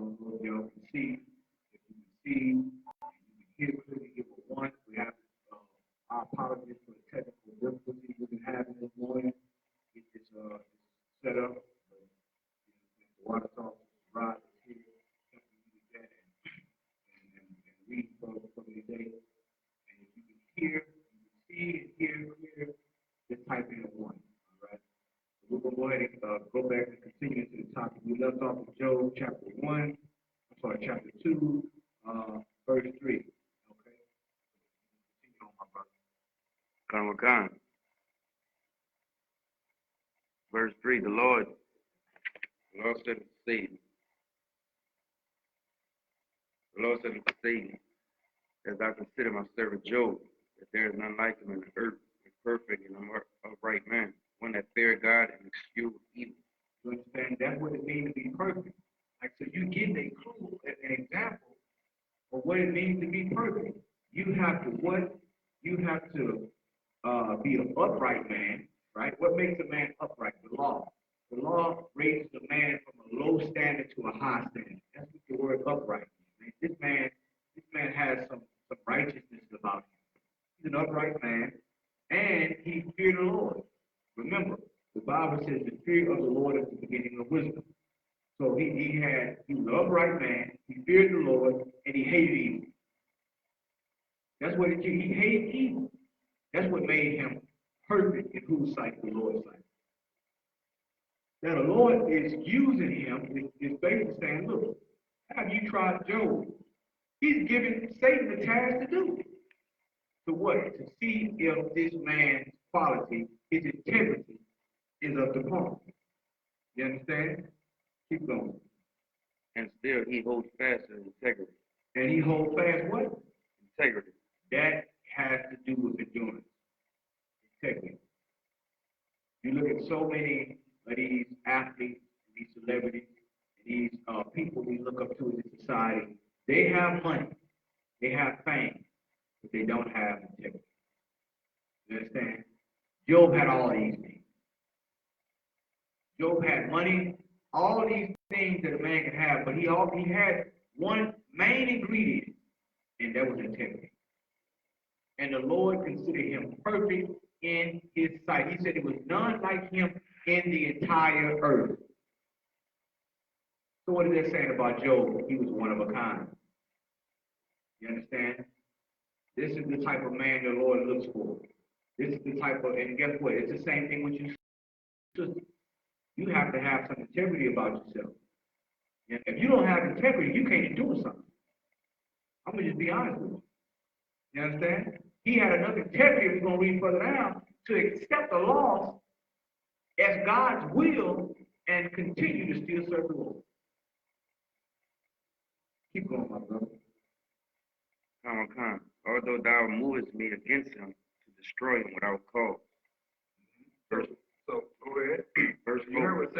don't know if y'all can see. If you can see, you can hear clearly, give a one. We have our apologies for the technical difficulties we've been having this morning. Get this set up. The water source rod is here. Helping you with that and read for the day. And if you can hear, you can see and hear clear, just type in a one. All right. So we're going to go ahead and go back and continue to the topic. We left off with Job chapter 1, chapter 2, verse 3. Okay. Continue on, my brother. Khan. Verse 3, the Lord said to Satan, as I consider my servant Job, that there is none like him in the earth, a perfect and upright man, one that feared God and eschewed evil. You understand? That's what it means to be perfect. Like, so you get a clue, an example of what it means to be perfect. You have to what? You have to be an upright man, right? What makes a man upright? The law. The law raises a man from a low standard to a high standard. That's what the word upright means. This man has some righteousness about him. He's an upright man, and he feared the Lord. Remember, the Bible says the fear of the Lord is the beginning of wisdom. So he was an upright man, he feared the Lord, and he hated evil. That's what he hated evil. That's what made him perfect in whose sight? The Lord's sight. Now the Lord is using him, is basically saying, look, have you tried Job? He's giving Satan the task to do. To what? To see if this man's quality, his integrity, is up to par. You understand? Keep going. And still he holds fast his integrity. And he holds fast what? Integrity. That has to do with endurance. Integrity. You look at so many of these athletes, these celebrities, these people we look up to in society. They have money, they have fame, but they don't have integrity. You understand? Job had all these things. Job had money, all these things that a man can have, but he had one main ingredient, and that was integrity. And the Lord considered him perfect in his sight. He said there was none like him in the entire earth. So what is that saying about Job? He was one of a kind. You understand? This is the type of man the Lord looks for. This is the type of, and guess what? It's the same thing with you. You have to have some integrity about yourself. And if you don't have integrity, you can't do something. I'm going to just be honest with you. You understand? He had enough integrity, we're going to read further down, to accept the loss as God's will and continue to still serve the Lord. Keep going, my brother. Khan. Although thou movest me against him to destroy him without cause. So go ahead. Verse 4. You heard what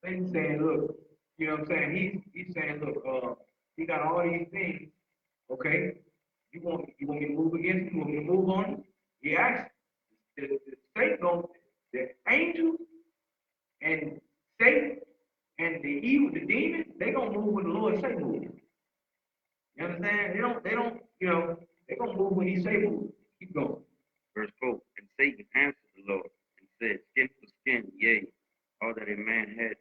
Satan's saying, look, you know what I'm saying? He's saying, look, he got all these things, okay? You want me to move against him? You want me to move on him? He asked, the angel and Satan and the evil, the demons, they gonna move when the Lord say move. You understand? They don't, they gonna move when he say move. Keep going. Verse 4. And Satan answered the Lord and said, skin for skin, yea, all that a man had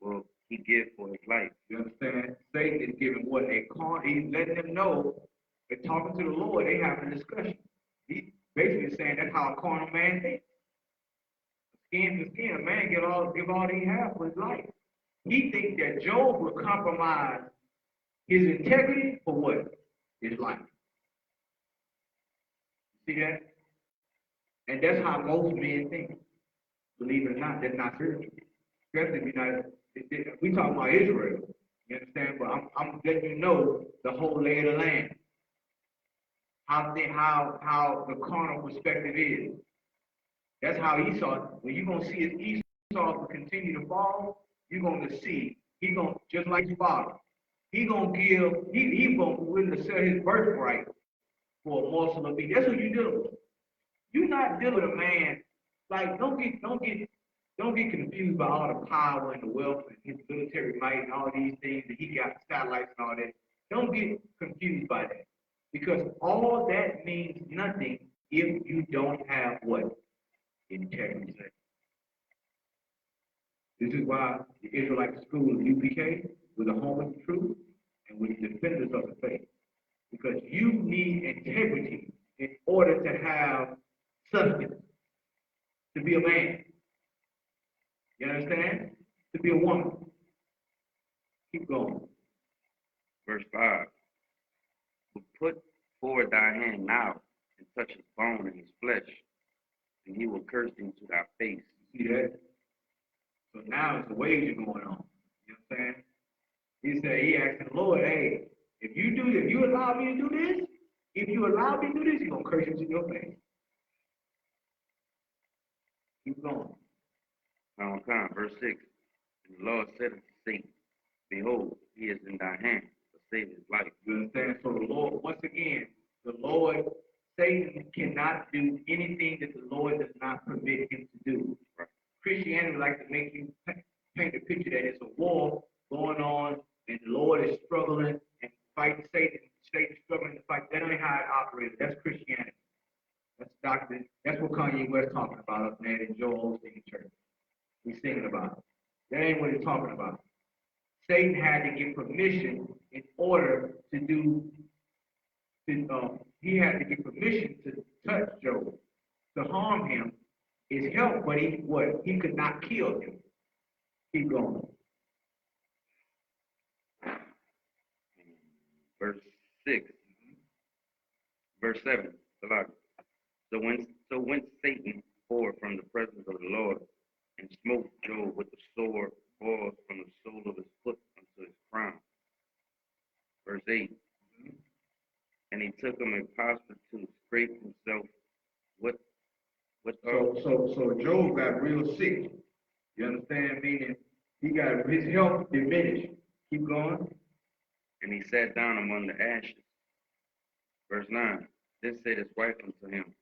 will he give for his life. You understand? Satan is giving what he's letting them know. They're talking to the Lord, they have a discussion. He's basically saying that's how a carnal man thinks. Skin to skin, a man give all he has for his life. He thinks that Job will compromise his integrity for what? His life. See that? And that's how most men think. Believe it or not, that's not spiritual. Especially we talking about Israel. You understand? But I'm letting you know the whole lay of the land. How the carnal perspective is. That's how Esau, when you're gonna see his Esau continue to fall, you're gonna see he gonna just like his father. He gonna be willing to sell his birthright for a morsel of meat. That's what you're dealing with. You're not dealing with a man like don't get Don't get confused by all the power and the wealth and his military might and all these things that he got satellites and all that. Don't get confused by that. Because all that means nothing if you don't have what? Integrity. This is why the Israelite school of UPK was a home of the truth and was defenders of the faith. Because you need integrity in order to have substance, to be a man. You understand? To be a woman. Keep going. Verse 5. But put forward thy hand now and touch his bone and his flesh, and he will curse thee to thy face. See that? So now it's a wager going on. You know what I'm saying? He said, he asked the Lord, hey, if you allow me to do this, if you allow me to do this, he's going to curse you to your face. Keep going. Now, verse 6. And the Lord said unto Satan, behold, he is in thy hand to save his life. You understand? So the Lord, once again, the Lord, Satan cannot do anything that the Lord does not permit him to do. Right. Christianity likes to make you paint a picture that it's a war going on and the Lord is struggling and fighting Satan. Satan's struggling to fight. That ain't how it operates. That's Christianity. That's doctrine. That's what Kanye West talking about up there in Joel Osteen Church. He's singing about it. That ain't what he's talking about. Satan had to get permission in order to do. He had to get permission to touch Job, to harm him. Is help, but he could not kill him. Keep going. Verse 6. Verse 7. So went Satan forth from the presence of the Lord and smote Job with the sword boils from the sole of his foot unto his crown. Verse 8. And he took him a posture to scrape himself with So Job got real sick. You understand? Meaning he got his health diminished. Keep going. And he sat down among the ashes. Verse 9. Then said his wife unto him,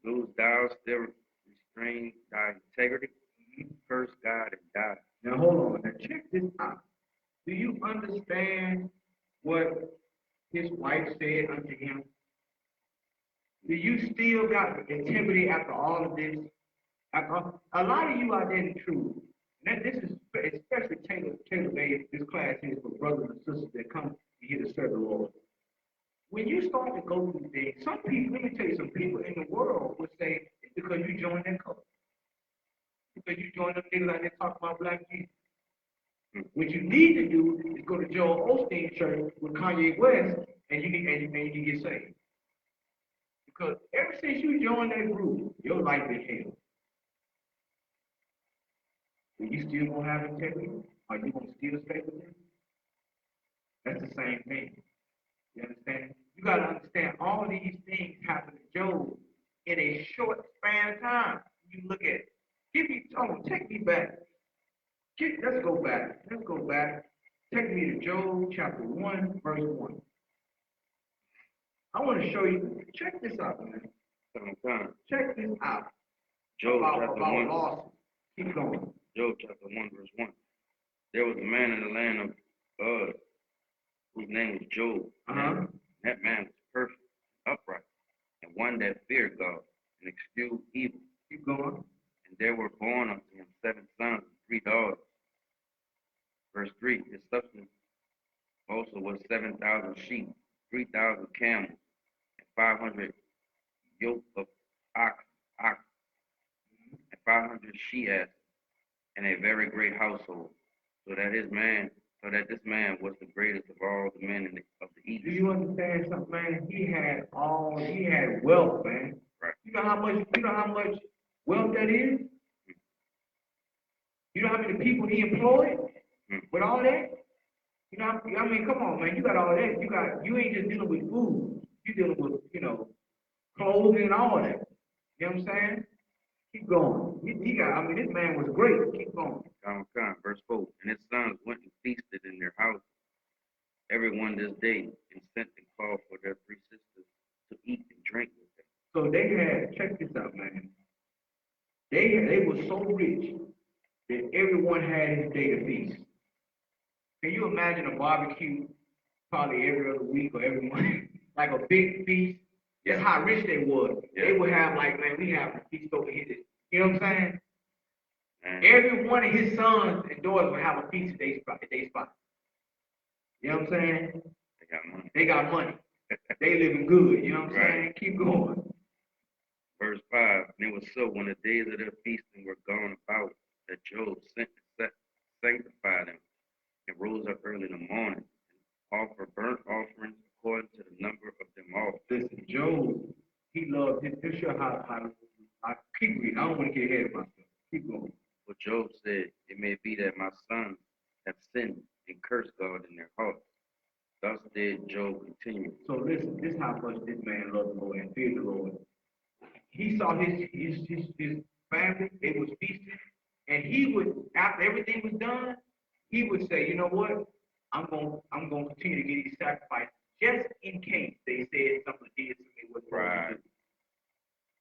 Lose thou still restrain thy integrity? Curse God and die. Now hold on. Now check this out. Do you understand what his wife said unto him? Do you still got integrity after all of this? A lot of you out there in the truth, and this is especially tailor-made, this class is for brothers and sisters that come here to serve the Lord. When you start to go through things, some people, let me tell you, some people in the world would say it's because you joined that cult. Because you joined them niggas out there talking about black Jesus. What you need to do is go to Joel Osteen Church with Kanye West, and you get saved. Because ever since you joined that group, your life is hell. Are you still gonna have integrity? Are you gonna still stay with him? That's the same thing. You understand? You gotta understand all these things happen to Job in a short span of time. You look at it. Take me back. Let's go back. Take me to Job chapter 1, verse 1. I want to show you. Check this out, man. Check this out. Job chapter 1. Losses. Keep going. Job chapter 1, verse 1. There was a man in the land of Uz whose name was Job. That man was perfect, upright, and one that feared God and eschewed evil. Keep going. And there were born unto him 7 sons and 3 daughters. Verse 3. His substance also was 7,000 sheep, 3,000 camels, and 500 yoke of ox, and 500 she-asses, and a very great household, so that this man was the greatest of all the men of the East. Do you understand something, man? He had wealth, man. Right. You know how much wealth that is? You know how many people he employed with all that? You know, I mean, come on, man. You got all that. You ain't just dealing with food. You dealing with, clothing and all that. You know what I'm saying? Keep going. This man was great. Keep going. Verse 4. And his sons went and feasted in their houses, every one this day, and sent and called for their 3 sisters to eat and drink with them. So they had, check this out, man. They were so imagine a barbecue probably every other week or every month, like a big feast. That's how rich they was. They would have like, man, we have a feast over here. You know what I'm saying? Every one of his sons and daughters would have a feast at their spot. You know what I'm saying? They got money. They got money. They living good. You know what I'm saying? Keep going. Verse 5, and it was so when the days of their feasting were gone about, that Job sanctified them, and rose up early in the morning, and offered burnt offerings according to the number of them all. Listen, Job, he loved his. This show how I keep reading. I don't want to get ahead of myself. Keep going. But Job said, it may be that my sons have sinned and cursed God in their hearts. Thus did Job continue. So listen, this is how much this man loved the Lord and feared the Lord. He saw his family, they was feasting, and he would, after everything was done, he would say, you know what? I'm gonna continue to give these sacrifices just in case they said something did something was right.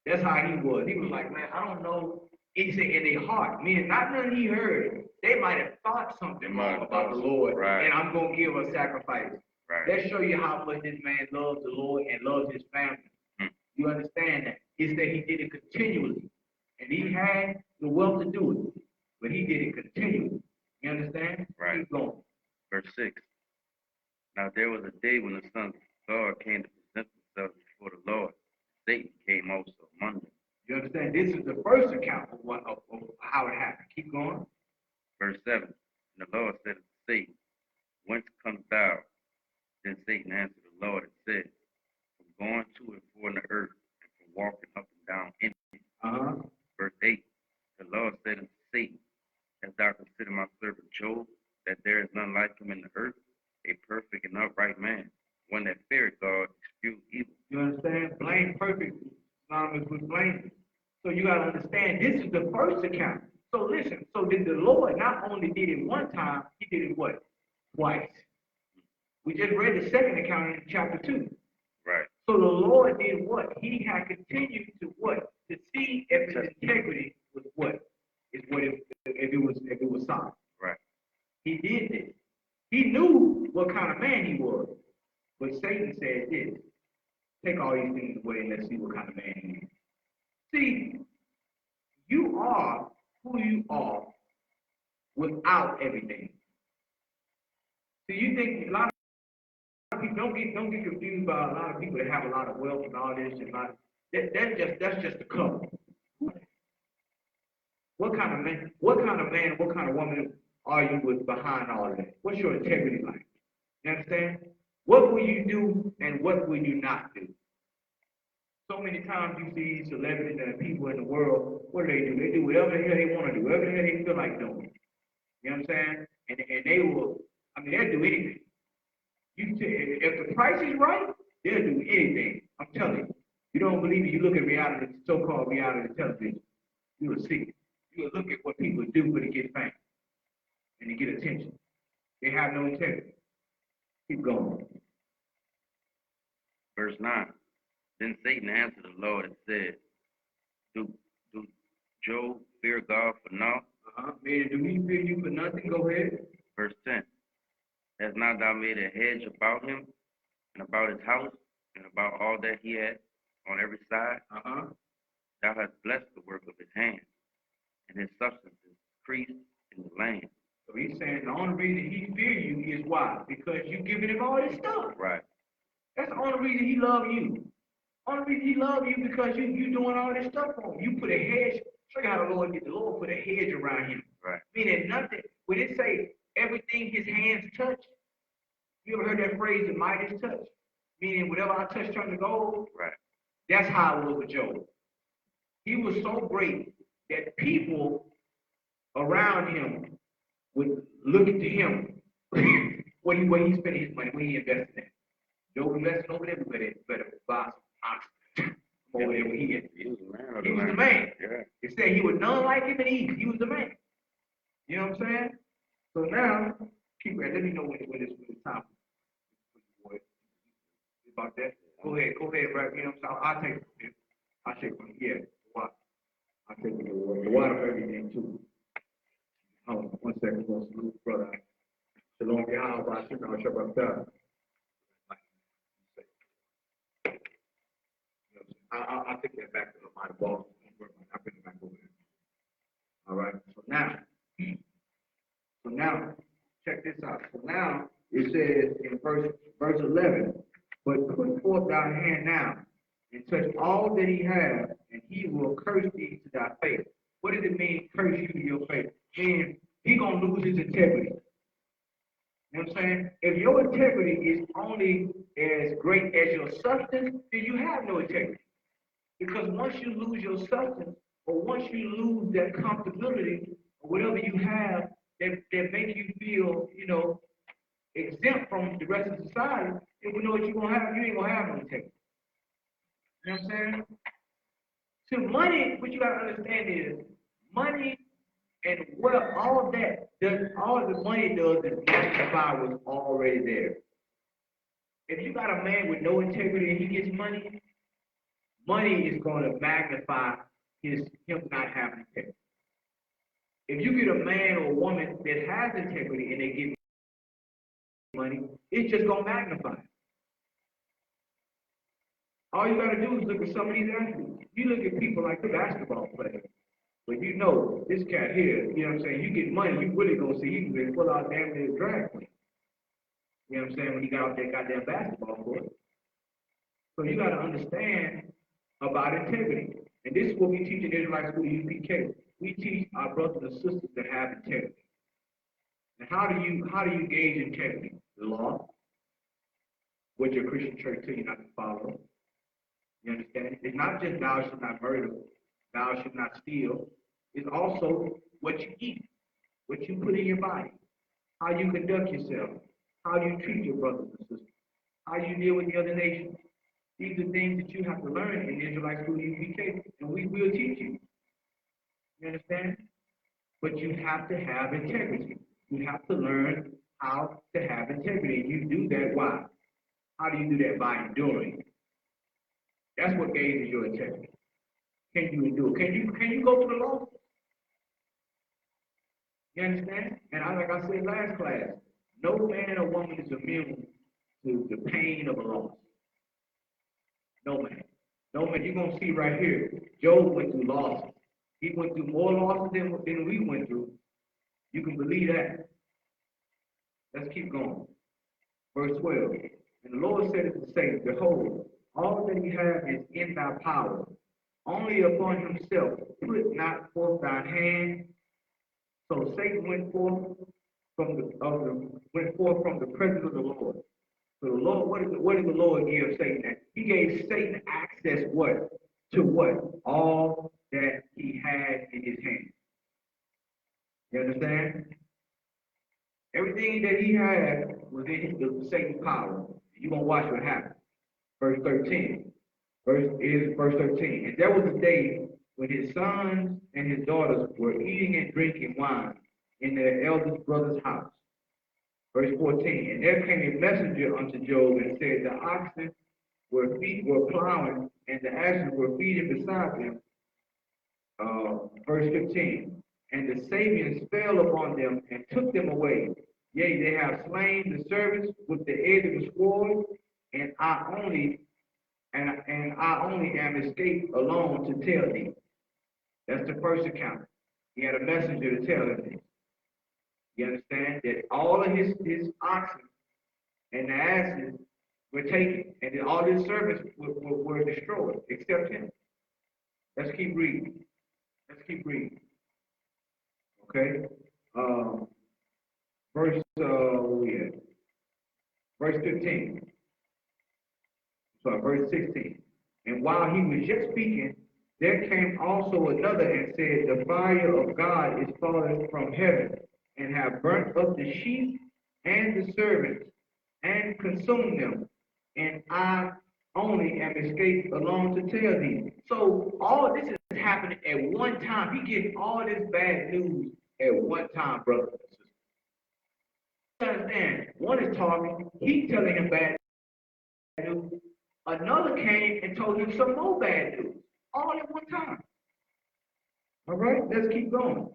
That's how he was. He was like, man, I don't know. He said in their heart, meaning not nothing he heard. They might have thought something wrong about the Lord, and I'm gonna give a sacrifice. Let's show you how much this man loves the Lord and loves his family. You understand that? It's that he did it continually. And he had the wealth to do it. But he did it continually. You understand? Right. Keep going. Verse 6. Now there was a day when the sons of God came to present themselves before the Lord. Satan came also among them. You understand? This is the first account of how it happened. Keep going. Verse 7. And the Lord said unto Satan, whence comest thou? Then Satan answered the Lord and said, from going to and fro in the earth, and from walking up and down in it. Verse 8. The Lord said unto Satan, hast thou considered my servant Job, that there is none like him in the earth, a perfect and upright man, one that feared God, eschewed evil. You understand? Blame perfect synonymous with blame. So you got to understand, this is the first account. So listen, so did the Lord not only did it one time, he did it what? Twice. We just read the second account in chapter 2. Right. So the Lord did what? He had continued to what? To see if his integrity was what? Is what if it was solid. Right. He did this. He knew what kind of man he was. But Satan said this. Take all these things away and let's see what kind of man he is. See, you are who you are without everything. So you think a lot of people don't get confused by a lot of people that have a lot of wealth and all this and that's just a cover. What kind of man, what kind of woman are you with behind all of that? What's your integrity like? You understand? What will you do and what will you not do? So many times you see celebrities and people in the world, what do? They do whatever the hell they want to do, whatever the hell they feel like doing. You know what I'm saying? And they will, they'll do anything. If the price is right, they'll do anything. I'm telling you. You don't believe it, you look at reality, so-called reality television. You will see. You will look at what people do when they get fame and they get attention. They have no integrity. Keep going. Verse 9. Then Satan answered the Lord and said, Do Job fear God for naught? Man, do we fear you for nothing? Go ahead. Verse 10. Has not thou made a hedge about him and about his house and about all that he had on every side? Thou hast blessed the work of his hands, and his substance is increased in the land. So he's saying the only reason he fear you is why? Because you giving him all this stuff. Right. That's the only reason he love you. Only reason he love you because you doing all this stuff for him. You put a hedge. Show you how the Lord did. The Lord put a hedge around him. Right. Meaning nothing. When it say everything his hands touch, you ever heard that phrase, the Midas touch? Meaning whatever I touch turned to gold. Right. That's how it was with Job. He was so great that people around him would look to him where he spent his money, where he invested in. Job invested over there, we better buy some oxen over there where he is. He was the man. He was the man. Yeah. It said he was none like him in Egypt. He was the man. You know what I'm saying? So now, keep it. Let me know when it's time. About that. Go ahead, right? You know what I'm saying? I'll take one. Yeah, water. I'll take the water. The water for everything too. Hold on, 1 second. Brother. Shalom Yahweh, Shabbat. I'll take that back to my boss. I'll bring it back over there. All right. So now, check this out. So now it says in verse 11, but put forth thy hand now and touch all that he has, and he will curse thee to thy face. What does it mean, curse you to your face? Meaning he gonna lose his integrity. You know what I'm saying? If your integrity is only as great as your substance, then you have no integrity. Because once you lose your substance, or once you lose that comfortability, or whatever you have that make you feel, exempt from the rest of society, then you know what you're gonna have, you ain't gonna have no integrity. You know what I'm saying? So money, what you gotta understand is money and wealth, all the money does is magnify what's already there. If you got a man with no integrity and he gets money, money is going to magnify him not having integrity. If you get a man or a woman that has integrity and they get money, it's just going to magnify it. All you got to do is look at some of these athletes. You look at people like the basketball players. But you know, this cat here, you know what I'm saying, you get money, you really going to see he can pull out damn near drag queen. You know what I'm saying, when he got out that goddamn basketball court. So you got to understand about integrity. And this is what we teach in Israelite School UPK. We teach our brothers and sisters to have integrity. And how do you gauge integrity? The law, what your Christian church tell you not to follow. You understand? It's not just thou shalt not murder, thou shalt not steal. It's also what you eat, what you put in your body, how you conduct yourself, how you treat your brothers and sisters, how you deal with the other nations. These are things that you have to learn in Israelite School UPK, and we will teach you. You understand? But you have to have integrity. You have to learn how to have integrity. And you do that, why? How do you do that? By enduring. That's what gauges your integrity. Can you endure? Can you go through the loss? You understand? And like I said last class, no man or woman is immune to the pain of a loss. No man. No man. You're going to see right here, Job went through losses. He went through more losses than we went through. You can believe that. Let's keep going. Verse 12. And the Lord said to Satan, behold, all that he hath is in thy power. Only upon himself put not forth thine hand. So Satan went forth from the presence of the Lord. So the Lord, what did the Lord give Satan? He gave Satan access what? To what? All that he had in his hand. You understand? Everything that he had was in Satan's power. You're going to watch what happens. Verse 13. Verse 13. And there was a day when his sons and his daughters were eating and drinking wine in their eldest brother's house. Verse 14. And there came a messenger unto Job and said, the oxen were plowing and the asses were feeding beside them. Verse 15. And the Sabians fell upon them and took them away. Yea, they have slain the servants with the edge of the sword, and I only am escaped alone to tell thee. That's the first account. He had a messenger to tell him this. You understand that all of his oxen and the asses were taken, and all his servants were destroyed, except him. Let's keep reading. Okay. Verse 15. Verse 16. And while he was yet speaking, there came also another and said, the fire of God is fallen from heaven, and have burnt up the sheep and the servants, and consumed them. And I only am escaped alone to tell thee. So all of this is happening at one time. He gets all this bad news at one time, brothers and sisters. Understand, one is talking, he's telling him bad news. Another came and told him some more bad news, all at one time. All right, let's keep going.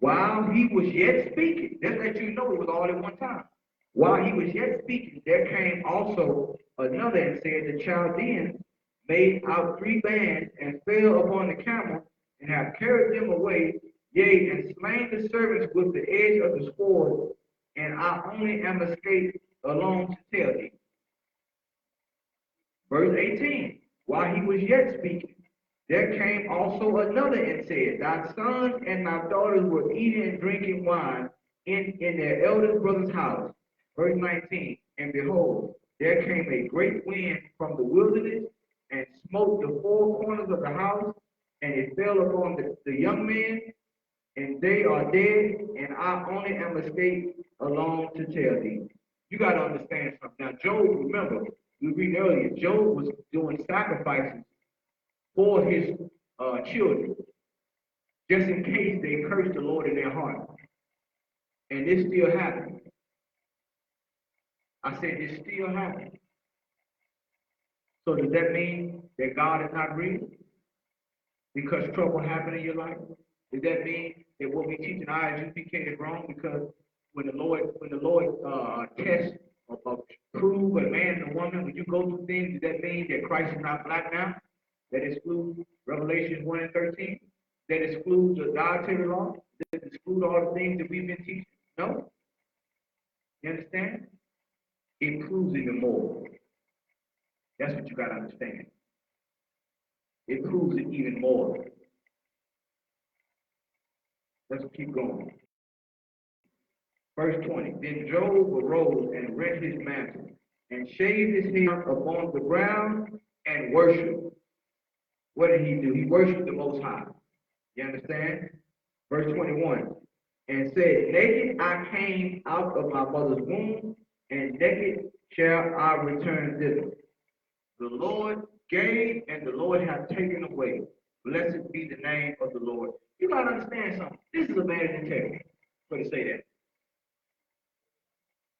While he was yet speaking, just let you know it was all at one time. While he was yet speaking, there came also another and said, the Chaldeans made out 3 bands and fell upon the camels and have carried them away, yea, and slain the servants with the edge of the sword, and I only am escaped alone to tell thee. Verse 18, while he was yet speaking, there came also another and said, thy sons and thy daughters were eating and drinking wine in their eldest brother's house. Verse 19, and behold, there came a great wind from the wilderness and smote the 4 corners of the house, and it fell upon the young men, and they are dead, and I only am escaped alone to tell thee. You got to understand something. Now, Job, remember, we read earlier, Job was doing sacrifices for his children, just in case they cursed the Lord in their heart. And this still happened. I said this still happened. So does that mean that God is not real? Because trouble happened in your life? Does that mean that what we teach in ISUPK is wrong? Because when the Lord tests or prove a man and a woman, when you go through things, does that mean that Christ is not black now? That excludes Revelation 1 and 13? That excludes the dietary law? That excludes all the things that we've been teaching? No? You understand? It proves even more. That's what you got to understand. It proves it even more. Let's keep going. Verse 20. Then Job arose and rent his mantle and shaved his hair upon the ground and worshiped. What did he do? He worshiped the Most High. You understand? Verse 21. And said, naked I came out of my mother's womb, and naked shall I return thither. The Lord gave, and the Lord hath taken away. Blessed be the name of the Lord. You got to understand something. This is a man's integrity. For to say that.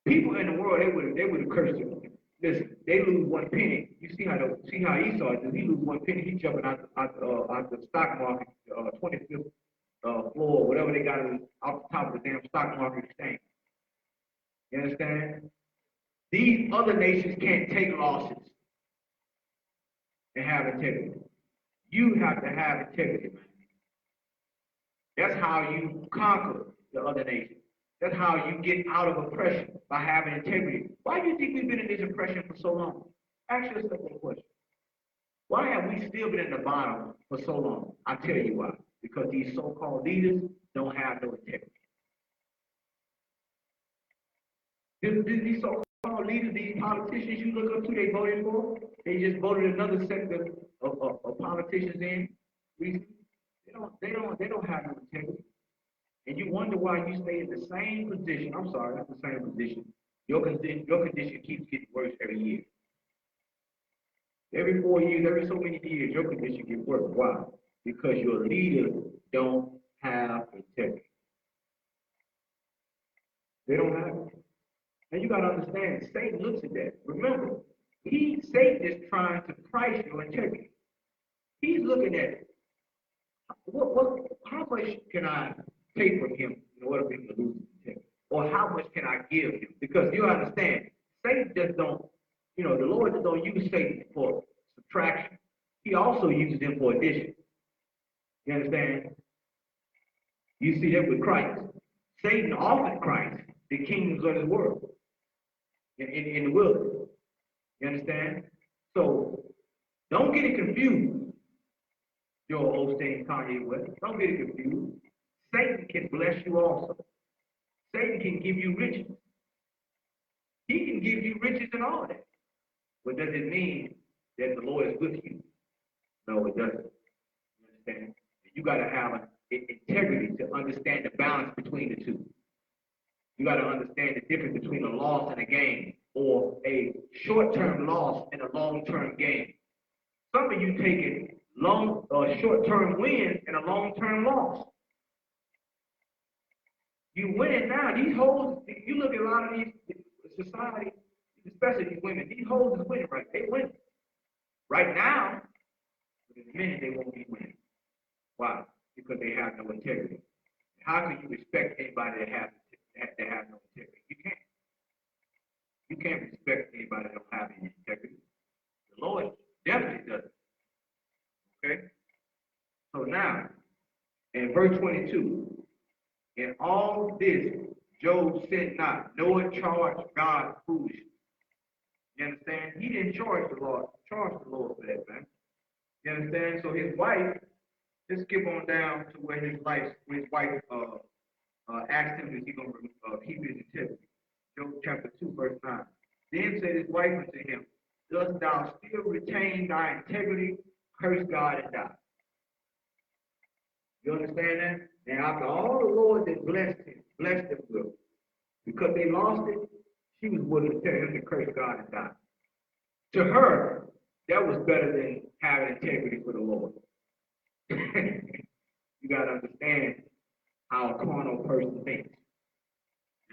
People in the world, they would have cursed him. Listen, they lose 1 penny. You see how Esau does. He lose 1 penny. He's jumping out the stock market, 25th floor, whatever they got off the top of the damn stock market exchange. You understand? These other nations can't take losses and have integrity. You have to have integrity, man. That's how you conquer the other nations. That's how you get out of oppression, by having integrity. Why do you think we've been in this oppression for so long? Ask yourself that question. Why have we still been in the bottom for so long? I tell you why. Because these so-called leaders don't have no integrity. These so-called leaders, these politicians you look up to, they voted for, they just voted another sector of politicians in. They don't have no integrity. And you wonder why you stay in the same position. I'm sorry, not the same position. Your condition keeps getting worse every year. Every 4 years, every so many years, your condition gets worse. Why? Because your leaders don't have integrity. They don't have it. And you got to understand, Satan looks at that. Remember, Satan is trying to price your integrity. He's looking at it. How much can I take from him in order for him to lose his integrity? Or how much can I give him? Because you understand, Satan just don't, the Lord just don't use Satan for subtraction. He also uses him for addition. You understand? You see that with Christ. Satan offered Christ the kingdoms of this world in the wilderness. You understand? So don't get it confused, Joel Osteen, Kanye West. Don't get it confused. Satan can bless you also. Satan can give you riches. He can give you riches and all that. But does it mean that the Lord is with you? No, it doesn't. You understand? You got to have an integrity to understand the balance between the two. You got to understand the difference between a loss and a gain, or a short-term loss and a long-term gain. Some of you taking short-term wins and a long-term loss. You winning now. These hoes, you look at a lot of these society, especially these women, these hoes is winning, right? They win. Right now, but in a minute they won't be winning. Why? Because they have no integrity. How can you respect anybody that has no integrity? You can't. You can't respect anybody that don't have any integrity. The Lord definitely doesn't. Okay? So now, in verse 22, in all this, Job sinned not, nor charged God foolishly. You understand? He didn't charge the Lord for that, man. You understand? So his wife, let's skip on down to where his wife asked him if he's going to keep his integrity. Job chapter 2, verse 9. Then said his wife unto him, dost thou still retain thy integrity? Curse God and die. You understand that? And after all the Lord that blessed them with, because they lost it, she was willing to tell him to curse God and die. To her, that was better than having integrity for the Lord. You got to understand how a carnal person thinks.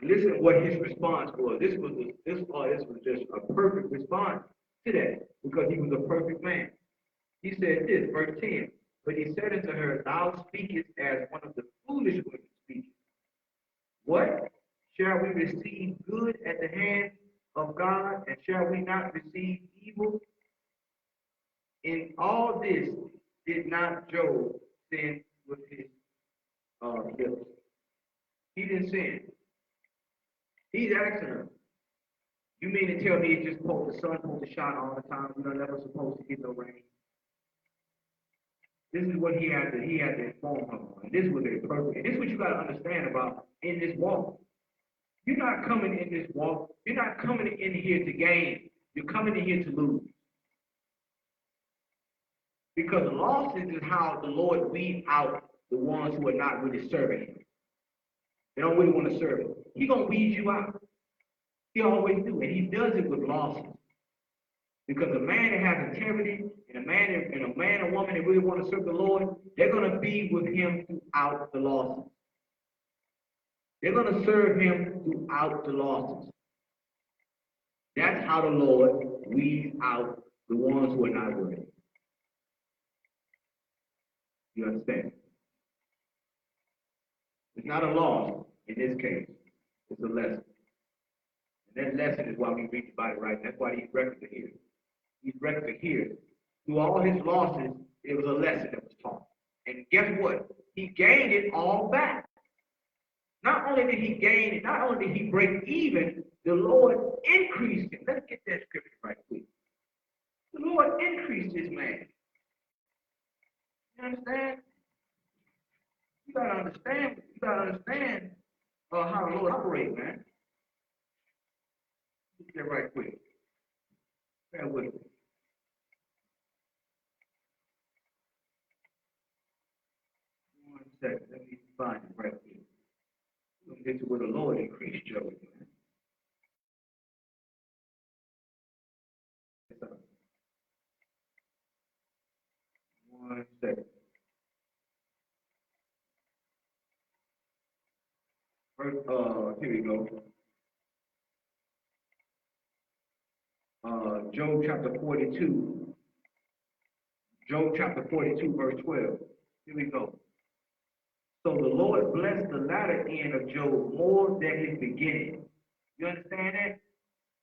And listen to what his response was. This was just a perfect response to that, because he was a perfect man. He said this, verse 10. But he said unto her, thou speakest as one of the foolish women speaketh. What? Shall we receive good at the hand of God, and shall we not receive evil? In all this did not Job sin with his lips. He didn't sin. He's asking her, you mean to tell me it's just the sun supposed to shine all the time? We're never supposed to get no rain? This is what he had to inform her on. And this was a perfect. This is what you got to understand about in this walk. You're not coming in this walk. You're not coming in here to gain. You're coming in here to lose. Because losses is how the Lord weeds out the ones who are not really serving him. They don't really want to serve him. He's going to weed you out. He always do. And he does it with losses. Because a man that has integrity and a man or woman that really want to serve the Lord, they're going to be with him throughout the losses. They're going to serve him throughout the losses. That's how the Lord weeds out the ones who are not worthy. You understand? It's not a loss in this case. It's a lesson. And that lesson is why we read the Bible, right? That's why these records are here. These records are here. Through all his losses, it was a lesson that was taught. And guess what? He gained it all back. Not only did he gain it, not only did he break even, the Lord increased him. Let's get that scripture right quick. The Lord increased this man. You understand? You gotta understand. You gotta understand how the Lord operates, man. Let's get right quick. Bear with me. One second. Let me find it right quick. We're gonna get to where the Lord increased Job, man. One second. First, here we go. Job chapter 42. Job chapter 42, verse 12. Here we go. So the Lord blessed the latter end of Job more than his beginning. You understand that?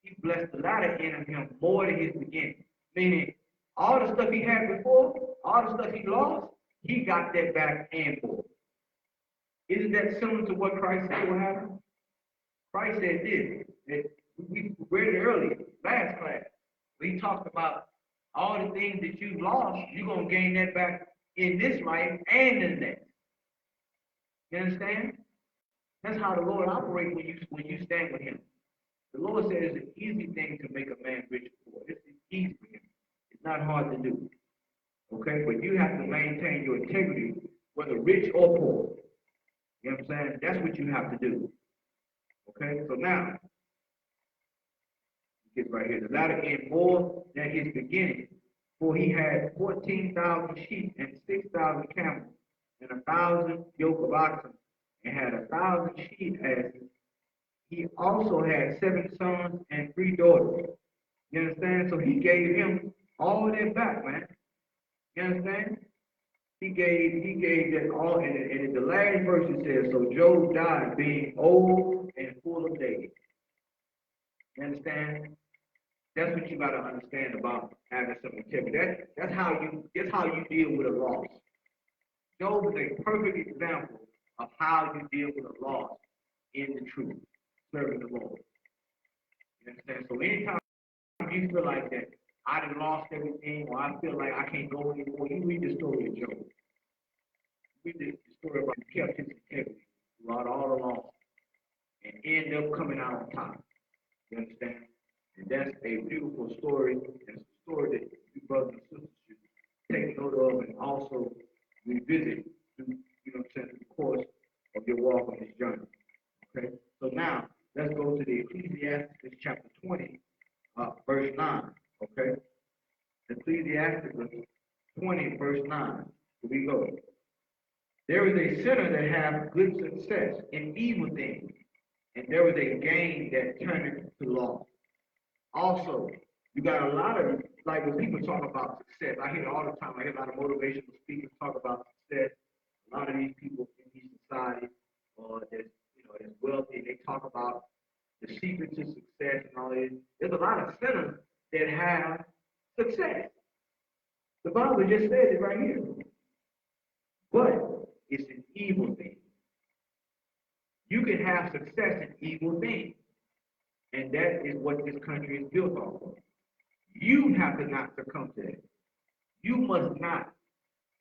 He blessed the latter end of him more than his beginning. Meaning, all the stuff he had before, all the stuff he lost, he got that back and more. Isn't that similar to what Christ said will happen? Christ said this, that we read it earlier, last class, where he talked about all the things that you lost, you're going to gain that back in this life and in the next. You understand? That's how the Lord operates when you stand with him. The Lord said it's an easy thing to make a man rich or poor. It's easy for him. It's not hard to do. Okay? But you have to maintain your integrity, whether rich or poor. You know what I'm saying? That's what you have to do. Okay? So now, get right here. The latter end more than his beginning, for he had 14,000 sheep and 6,000 camels, and 1,000 yoke of oxen, and had 1,000 sheep asses. He also had 7 sons and 3 daughters. You understand? So he gave him all of that back, man. You understand? He gave that all, and in the last verse it says, so Job died being old and full of days. You understand? That's what you gotta understand about having some integrity. That's how you deal with a loss. Job is a perfect example of how you deal with a loss in the truth, serving the Lord. You understand? So anytime you feel like that, I done lost everything, or I feel like I can't go anymore, you read the story of Job. Read the story about he kept his integrity throughout all the loss and end up coming out on top. You understand? And that's a beautiful story. It's a story that you brothers and sisters should take note of and also revisit through, you know what I'm saying, through the course of your walk on this journey. Okay? So now, let's go to the Ecclesiastes chapter 20, verse 9. Okay? Ecclesiastes 20, verse 9. Here we go. There is a sinner that have good success in evil things, and there is a gain that turneth to loss. Also, you got a lot of, like when people talk about success, I hear it all the time. I hear a lot of motivational speakers talk about success. A lot of these people in these societies, that's wealthy, they talk about the secret to success and all this. There's a lot of sinners that have success. The Bible just said it right here. But it's an evil thing. You can have success in evil things. And that is what this country is built on. You have to not succumb to that. You must not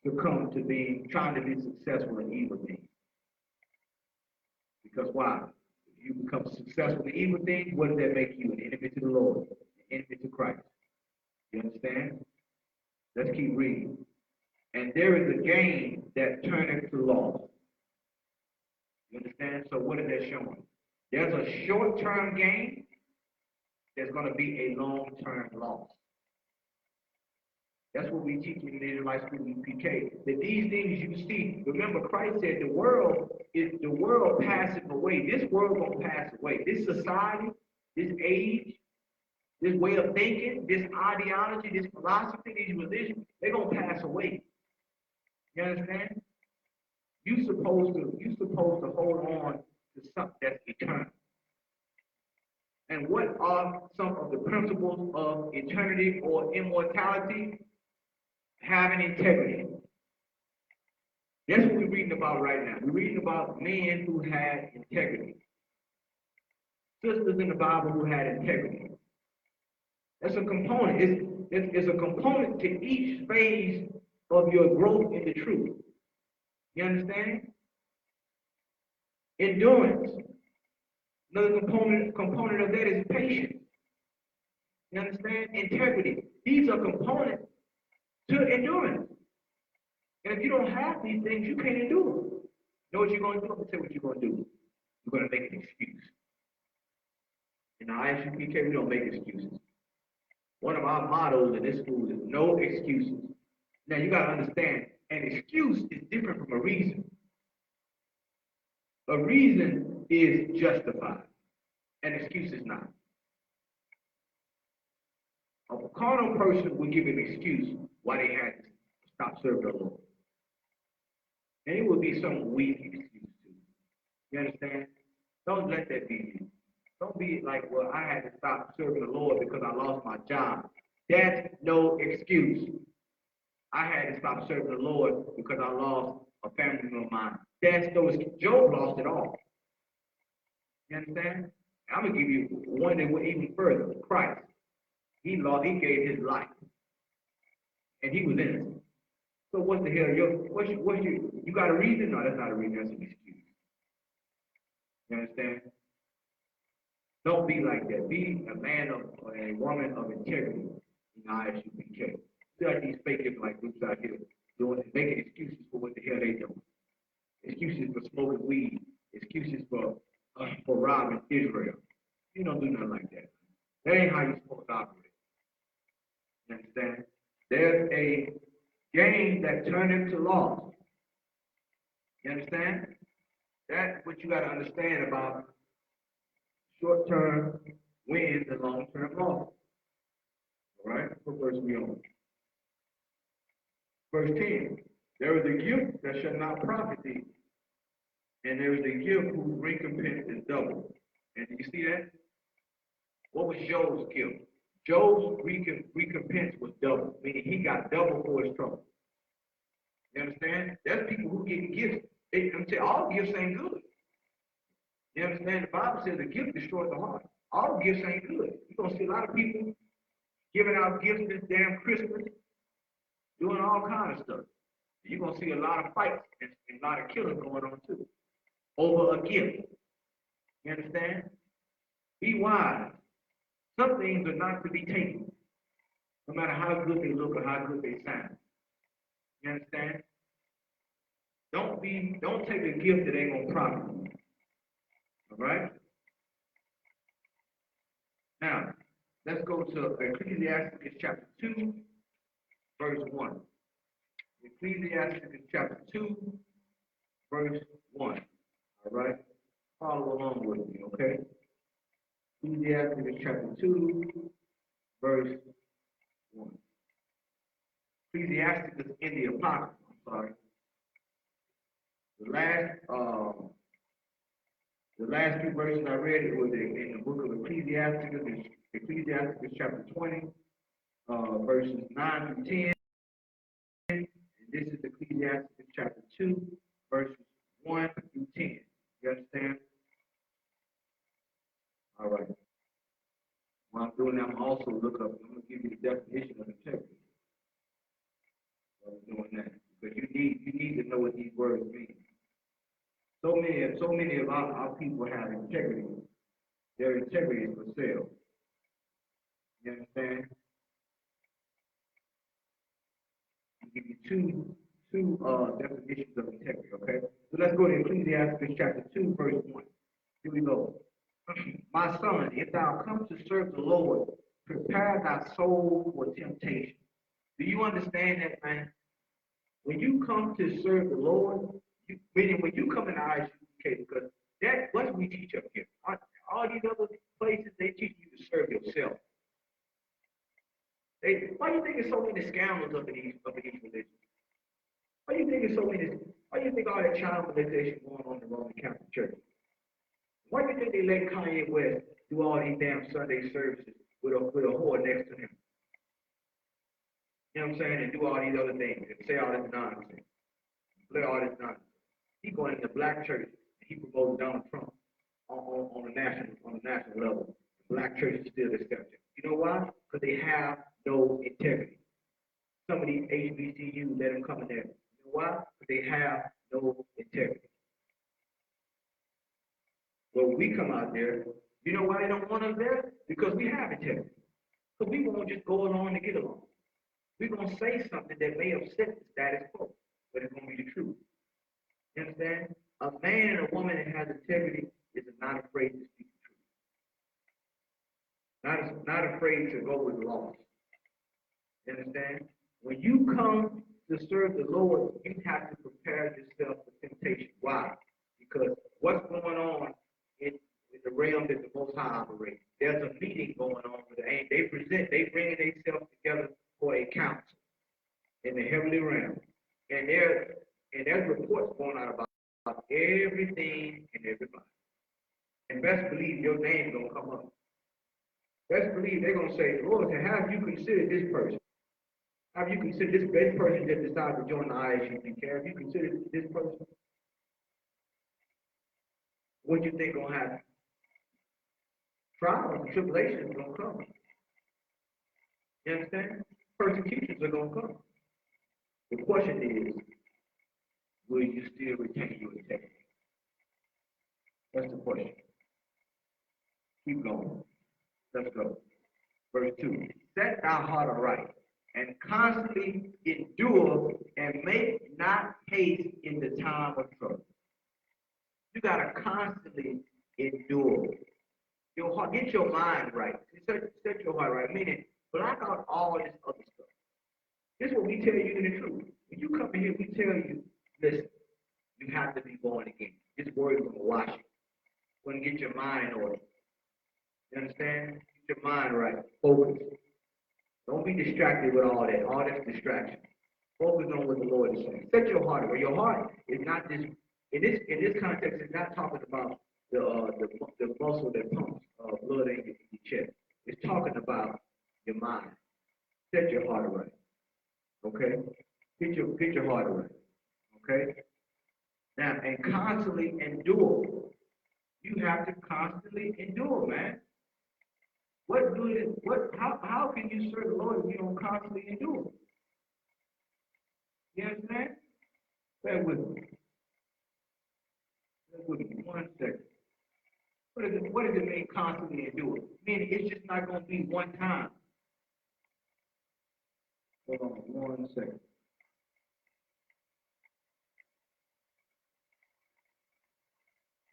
succumb to being trying to be successful in evil things. Because why? If you become successful in evil things, what does that make you? An enemy to the Lord, an enemy to Christ. You understand? Let's keep reading. And there is a gain that turneth to loss. You understand? So what is that showing? There's a short-term gain. There's going to be a long-term loss. That's what we teach in the Israelite school in PK. That these things you see, remember Christ said the world passing away. This world gonna pass away. This society, this age, this way of thinking, this ideology, this philosophy, these religions, they're gonna pass away. You understand? You supposed to hold on to something that's eternal. And what are some of the principles of eternity or immortality? Having integrity. That's what we're reading about right now. We're reading about men who had integrity. Sisters in the Bible who had integrity. That's a component. It's a component to each phase of your growth in the truth. You understand? Endurance. Another component of that is patience. You understand? Integrity. These are components to endurance. And if you don't have these things, you can't endure. You know what you're going to do? I'm going to tell you what you're going to do. You're going to make an excuse. In our ISUPK, we don't make excuses. One of our mottos in this school is no excuses. Now, you got to understand, an excuse is different from a reason. A reason is justified. An excuse is not. A carnal person would give an excuse why they had to stop serving the Lord. And it would be some weak excuse too. You understand? Don't let that be you. Don't be like, well, I had to stop serving the Lord because I lost my job. That's no excuse. I had to stop serving the Lord because I lost a family member of mine. That's no excuse. Job lost it all. You understand? I'm going to give you one that went even further. Christ. He gave his life. And he was innocent. So what the hell? You got a reason? No, that's not a reason. That's an excuse. You understand? Don't be like that. Be a man or a woman of integrity in ISUPK. See like these fake like groups out here making excuses for what the hell they doing. Excuses for smoking weed. Excuses for robbing Israel. You don't do nothing like that. That ain't how you're supposed to operate. You understand? There's a gain that turned into loss. You understand? That's what you got to understand about short-term wins and long-term losses. All right? What verse we on? Verse 10. There is a gift that shall not profit thee, and there is a gift whose recompense is double. And do you see that? What was Job's gift? Job's recompense was double, meaning he got double for his trouble. You understand? There's people who get gifts. I'm saying all gifts ain't good. You understand? The Bible says a gift destroys the heart. All gifts ain't good. You're going to see a lot of people giving out gifts this damn Christmas, doing all kinds of stuff. You're going to see a lot of fights and a lot of killing going on too over a gift. You understand? Be wise. Some things are not to be taken, no matter how good they look or how good they sound. You understand? Don't take a gift that ain't gonna profit you. All right? Now, let's go to Ecclesiastes chapter 2, verse 1. Ecclesiastes chapter 2, verse 1. All right? Follow along with me, okay? Ecclesiastes chapter 2, verse 1. Ecclesiastes is in the Apocrypha, I'm sorry. The last two verses I read it was in the book of Ecclesiastes chapter 20, verses 9 through 10. And this is Ecclesiastes chapter 2, verses 1 through 10. You understand? All right. While I'm doing that, I'm also I'm going to give you the definition of integrity. While I'm doing that, because you need to know what these words mean. So many of our people have integrity. Their integrity is for sale. You understand? I'll give you two definitions of integrity, okay? So let's go to Ecclesiastes chapter 2, verse 1. Here we go. My son, if thou come to serve the Lord, prepare thy soul for temptation. Do you understand that, man? When you come to serve the Lord, meaning when you come in the ISUK, because that's what we teach up here. All these other places, they teach you to serve yourself. Why do you think there's so many scandals up in these religions? Why do you think all that child molestation going on in the Roman Catholic Church? Why do you think they let Kanye West do all these damn Sunday services with a whore next to him? You know what I'm saying? And do all these other things and say all this nonsense. Play all this nonsense. He going in the black church and he promotes Donald Trump on a national level. The black church is still accepted. You know why? Because they have no integrity. Some of these HBCUs let them come in there. You know why? Because they have no integrity. Well, we come out there, you know why they don't want us there? Because we have integrity. Because we won't just go along to get along. We're going to say something that may upset the status quo, but it's going to be the truth. You understand? A man and a woman that has integrity is not afraid to speak the truth. Not afraid to go with the loss. You understand? When you come to serve the Lord, you have to prepare yourself for temptation. Why? Because what's going on in the realm that the Most High operates? There's a meeting going on with the angels. They bringing themselves together for a council in the heavenly realm. And there's reports going out about everything and everybody. And best believe your name's going to come up. Best believe they're going to say, Lord, have you considered this person? Have you considered this person that decided to join the ISUPK? Have you considered this person? What do you think going to happen? Trials and tribulations are going to come. You understand? Persecutions are going to come. The question is, will you still retain your integrity? That's the question. Keep going. Let's go. Verse 2. Set thy heart aright, and constantly endure, and make not haste in the time of trouble. You got to constantly endure. Your heart, get your mind right. Set your heart right. Meaning, block out all this other stuff. This is what we tell you in the truth. When you come in here, we tell you, listen, you have to be born again. This word is going to wash you. It's going to get your mind in order. You understand? Get your mind right. Focus. Don't be distracted with all that. All that's distraction. Focus on what the Lord is saying. Set your heart away. Your heart is not this. In this context, it's not talking about the muscle that pumps blood in your chest. It's talking about your mind. Set your heart away. Okay? Get your heart away. Okay? Now, and constantly endure. You have to constantly endure, man. How can you serve the Lord if you don't constantly endure? You understand? Bear with me. Bear with me 1 second. What does it mean constantly endure? Meaning it's just not going to be one time. Hold on 1 second.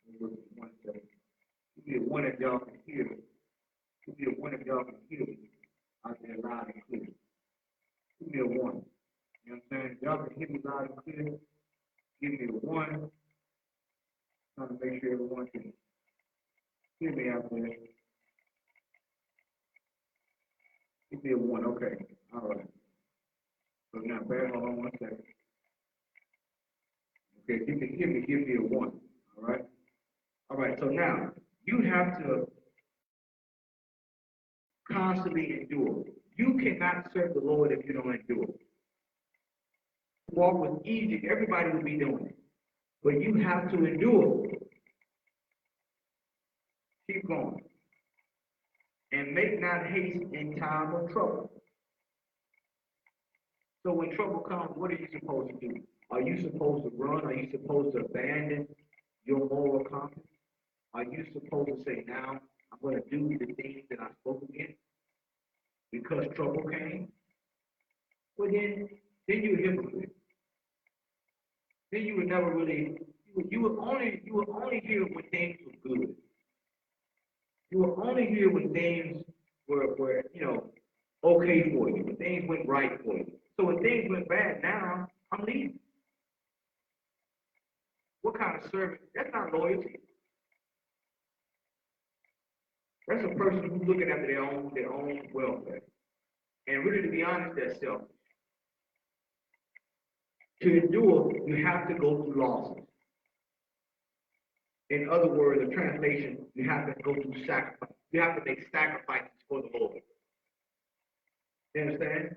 Bear with me 1 second. Give me a one if y'all can hear me. Give me a one if y'all can hear me out there loud and clear. Give me a one. You know what I'm saying? If y'all can hear me loud and clear, give me a one. Trying to make sure everyone can hear me out there. Give me a one. Okay. All right. So now, hold on 1 second. Okay, if you can hear me, give me a one. All right? All right, so now, you have to constantly endure. You cannot serve the Lord if you don't endure. Walk was easy. Everybody would be doing it. But you have to endure. Keep going. And make not haste in time of trouble. So when trouble comes, what are you supposed to do? Are you supposed to run? Are you supposed to abandon your moral compass? Are you supposed to say, now I'm going to do the things that I'm supposed to do because trouble came? Well, then you're a hypocrite. Then you would never really, you would only hear when things were good. You would only hear when things were okay for you, when things went right for you. So when things went bad, now I'm leaving. What kind of service? That's not loyalty. That's a person who's looking after their own welfare. And really, to be honest, that's selfish. To endure, you have to go through losses. In other words, the translation, you have to go through sacrifice. You have to make sacrifices for the Lord. You understand?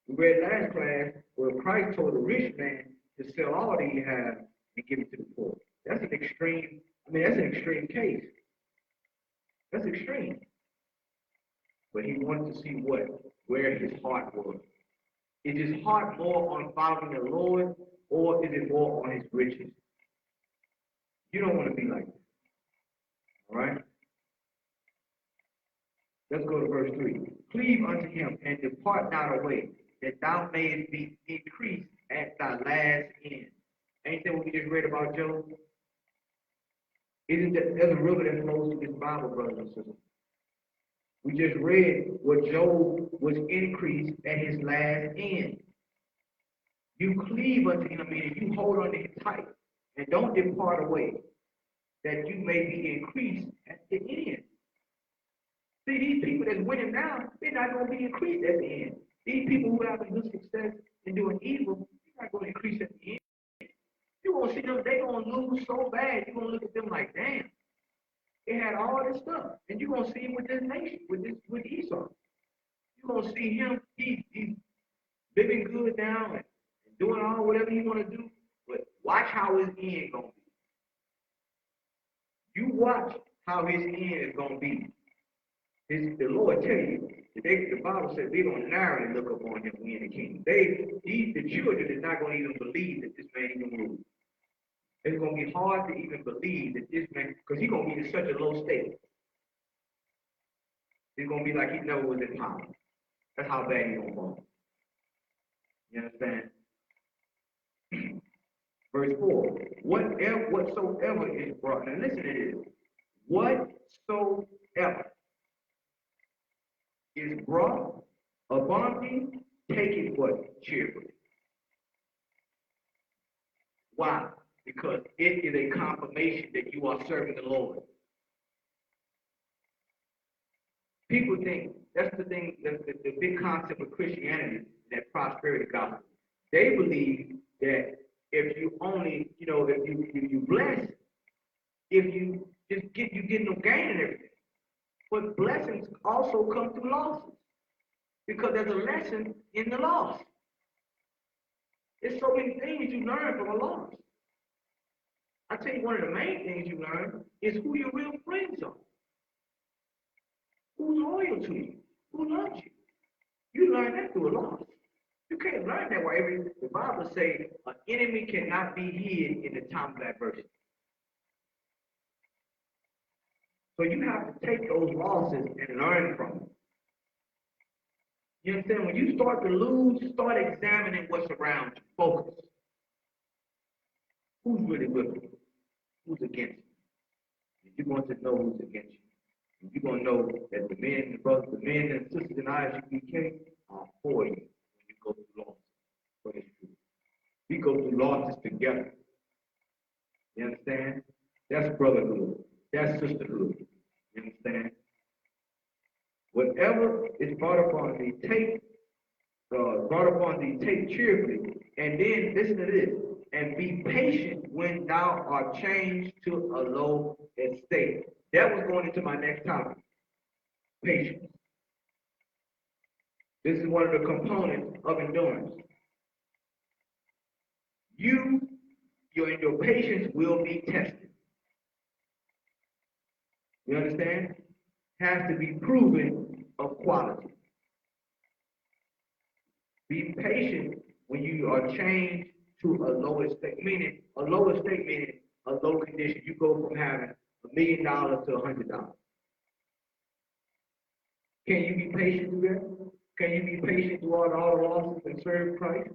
We read last class where Christ told the rich man to sell all that he had and give it to the poor. That's an extreme case. That's extreme. But he wanted to see where his heart was. Is his heart more on following the Lord, or is it more on his riches? You don't want to be like that. All right? Let's go to verse 3. Cleave unto him and depart not away, that thou mayest be increased at thy last end. Ain't that what we just read about Job? Isn't that there's a river that flows through this Bible, brothers and sisters? We just read what Job was increased at his last end. You cleave unto him, meaning you hold on to him tight and don't depart away, that you may be increased at the end. See, these people that's winning now, they're not going to be increased at the end. These people who have good success in doing evil, they're not going to increase at the end. You're going to see them, they're going to lose so bad, you're going to look at them like, damn, they had all this stuff. And you're going to see him with this nation, with Esau. You're going to see him, he's living good now and doing whatever he want to do. But watch how his end going to be. You watch how his end is going to be. The Lord tell you, the Bible says they're going to narrowly look upon him when the kingdom. The children is not going to even believe that this man even rule. It's going to be hard to even believe that this man, because he's going to be in such a low state. It's going to be like he never was in power. That's how bad he's going to fall. You understand? Verse 4. Whatsoever is brought. Now listen to this. Whatsoever is brought upon thee, take it what? Cheerfully. Why? Because it is a confirmation that you are serving the Lord. People think, that's the thing, the big concept of Christianity, that prosperity gospel. they believe that if you only, if you bless, if you just get no gain in everything. But blessings also come through losses because there's a lesson in the loss. There's so many things you learn from a loss. I tell you, one of the main things you learn is who your real friends are. Who's loyal to you? Who loves you? You learn that through a loss. You can't learn that way. The Bible says an enemy cannot be hid in the time of adversity. So you have to take those losses and learn from them. You understand? When you start to lose, start examining what's around you. Focus. Who's really with you? Who's against you? You're going to know who's against you. You're going to know that the men and brothers, the men and sisters in ISUPK are for you when you go through losses. But it's true. We go through losses together. You understand? That's brotherhood. That's sisterhood. You understand? Whatever is brought upon thee, take cheerfully, and then listen to this, and be patient when thou art changed to a low estate. That was going into my next topic. Patience. This is one of the components of endurance. Your patience will be tested. You understand? Has to be proven of quality. Be patient when you are changed to a lower state, meaning a lower state meaning a low condition. You go from having $1 million to $100. Can you be patient through that? Can you be patient through all the losses and serve Christ,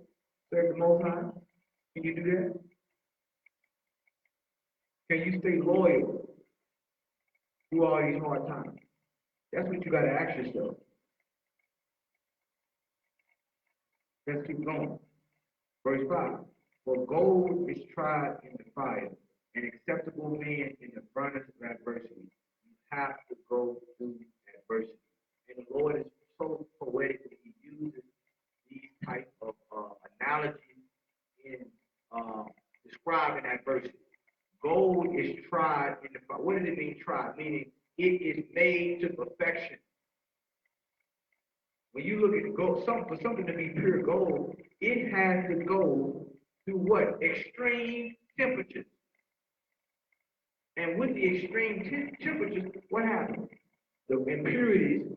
serve the Most High? Can you do that? Can you stay loyal through all these hard times? That's what you got to ask yourself. Let's keep going. Verse 5. For gold is tried in the fire, and acceptable men in the furnace of adversity. You have to go through adversity. And the Lord is so poetic when he uses these type of analogies in describing adversity. Gold is tried in the fire. What does it mean, tried? Meaning it is made to perfection. When you look at gold, for something to be pure gold, it has to go through what? Extreme temperatures. And with the extreme temperatures, what happens? The impurities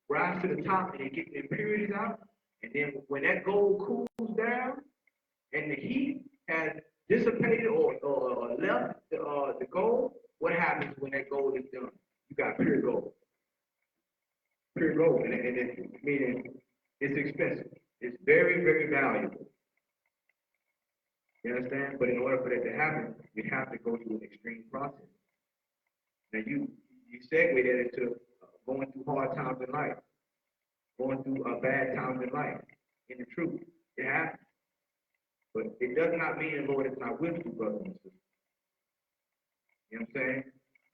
rise to the top and they get the impurities out. And then when that gold cools down and the heat has dissipated or left the gold, what happens when that gold is done? You got pure gold. Pure gold, and meaning it's expensive. It's very, very valuable. You understand? But in order for that to happen, you have to go through an extreme process. Now you segue that into going through hard times in life, going through bad times in life. In the truth, it happens. But it does not mean the Lord is not with you, brothers and sisters. You know what I'm saying?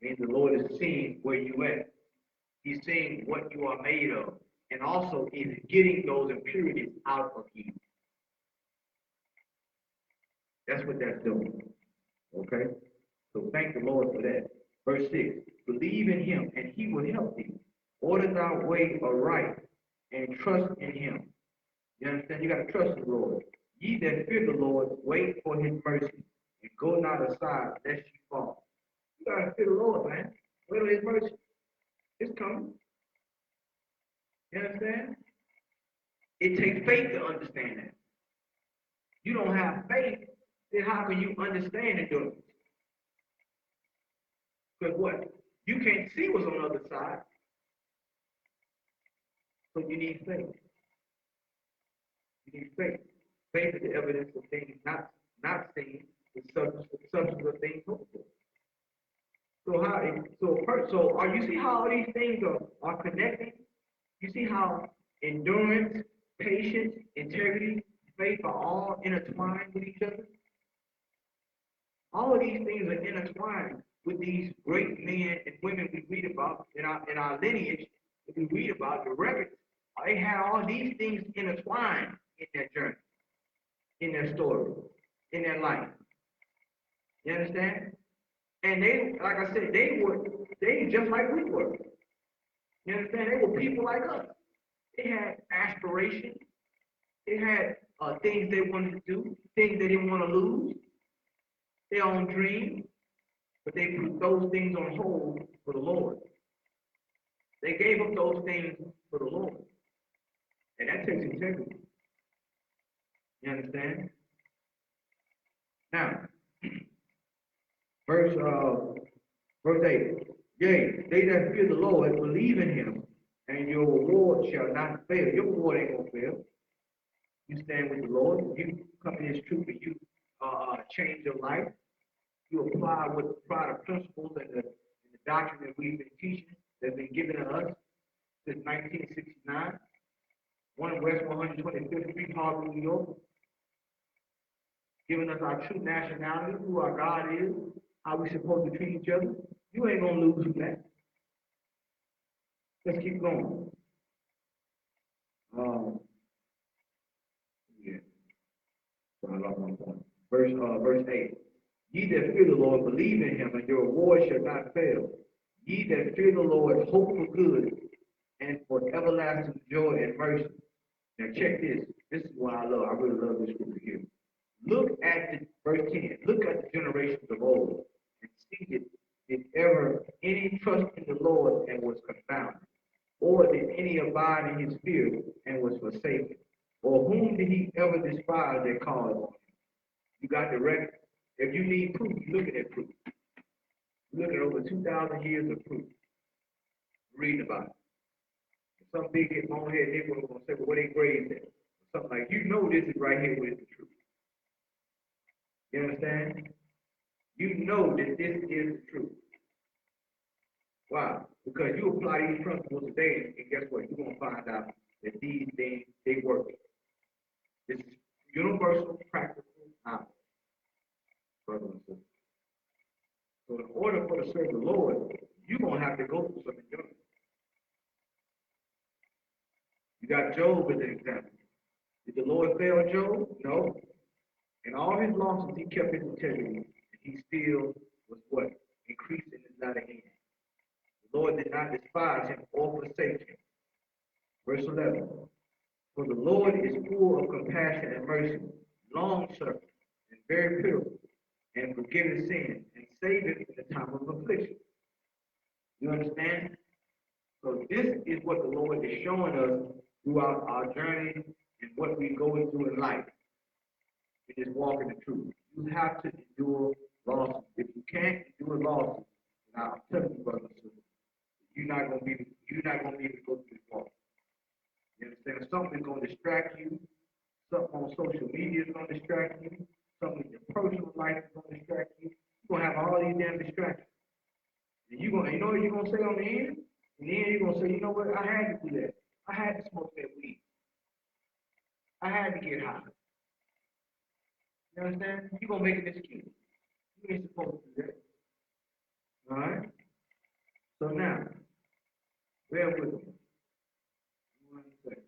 It means the Lord is seeing where you at. He's seeing what you are made of, and also is getting those impurities out of you. That's what that's doing. Okay? So thank the Lord for that. Verse 6, believe in him, and he will help thee. Order thy way aright, and trust in him. You understand? You got to trust the Lord. Ye that fear the Lord, wait for his mercy, and go not aside, lest you fall. You got to fear the Lord, man. Wait on his mercy. It's coming. You understand? It takes faith to understand that. You don't have faith, then how can you understand it doing? Because what? You can't see what's on the other side. So you need faith. You need faith. Faith is the evidence of things not seen, the substance of things hoped for. So are you see how all these things are connected? You see how endurance, patience, integrity, faith are all intertwined with each other? All of these things are intertwined with these great men and women we read about in our lineage, that we read about, the records. They had all these things intertwined in their journey. their story, in their life. You understand? And they, like I said, they just like we were. You understand? They were people like us. They had aspirations. They had things they wanted to do, things they didn't want to lose, their own dreams, but they put those things on hold for the Lord. They gave up those things for the Lord. And that takes integrity. You understand? Now, verse 8. Yea, they that fear the Lord believe in him, and your reward shall not fail. Your reward ain't gonna fail. You stand with the Lord, you come in his truth, and you change your life. You apply the principles and the doctrine that we've been teaching, that's been given to us since 1969. 1 West 125th Street, Harvard, New York, giving us our true nationality, who our God is, how we supposed to treat each other. You ain't gonna lose from that. Let's keep going. Yeah. So I lost my point. Verse 8. Ye that fear the Lord, believe in him, and your reward shall not fail. Ye that fear the Lord, hope for good, and for everlasting joy and mercy. Now check this. This is what I love. I really love this scripture here. Look at verse 10. Look at the generations of old and see did ever any trust in the Lord and was confounded, or did any abide in his fear and was forsaken, or whom did he ever despise that called on him? You got the record. If you need proof, you look at that proof. You look at over 2,000 years of proof. Reading about it. Some big head, long head nigga was gonna say, well, what ain't grades at? Something like, you know this is right here with the truth. You understand? You know that this is the truth. Why? Because you apply these principles today, and guess what? You're gonna find out that these things they work. This is universal, practical knowledge, brothers and sisters. So in order for to serve the Lord, you're gonna have to go through some endurance. You got Job as an example. Did the Lord fail Job? No. In all his losses, he kept his integrity, and he still was what? Increased in his latter end. The Lord did not despise him or forsake him. Verse 11. For the Lord is full of compassion and mercy, long-suffering, and very pitiful, and forgiving sin, and saving in the time of affliction. You understand? So this is what the Lord is showing us throughout our journey and what we go through in life. It is walking the truth. You have to endure losses. If you can't endure losses, then I'm telling you, brothers and sisters, you're not gonna be able to go through this walk. You understand? Something is gonna distract you. Something on social media is gonna distract you. Something in your personal life is gonna distract you. You're gonna have all these damn distractions. And you know what you're gonna say on the end? In the end, you're gonna say, you know what? I had to do that. I had to smoke that weed. I had to get high. You understand? You're gonna make an excuse. You ain't supposed to do that. All right? So now, bear with me. 1 second.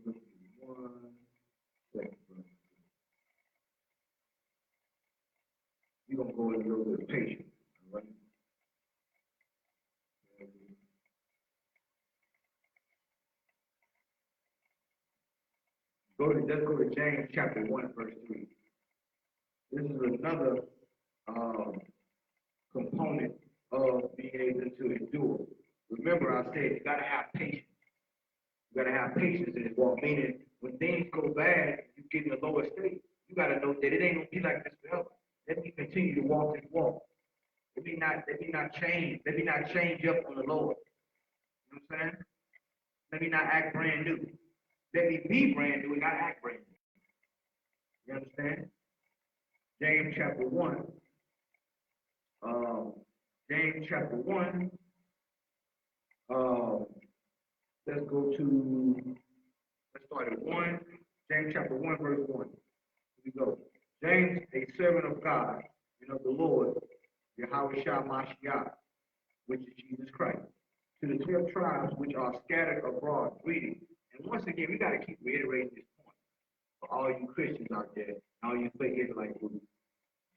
1 second. You're gonna go in a little bit of patience. All right? Let's go to James chapter 1, verse 3. This is another component of being able to endure. Remember, I said you gotta have patience. You gotta have patience in this walk. Meaning, when things go bad, you get in a lower state. You gotta know that it ain't gonna be like this forever. Let me continue to walk this walk. Let me not change. Let me not change up on the Lord. You know what I'm saying? Let me not act brand new. Let me be brand new and not act brand new. You understand? James chapter 1. James chapter 1. Let's start at 1. James chapter 1, verse 1. Here we go. James, a servant of God and of the Lord, Yahweh Mashiach, which is Jesus Christ, to the 12 tribes which are scattered abroad, greeting, And once again, we got to keep reiterating this point for all you Christians out there, and all you fake Israelite groups.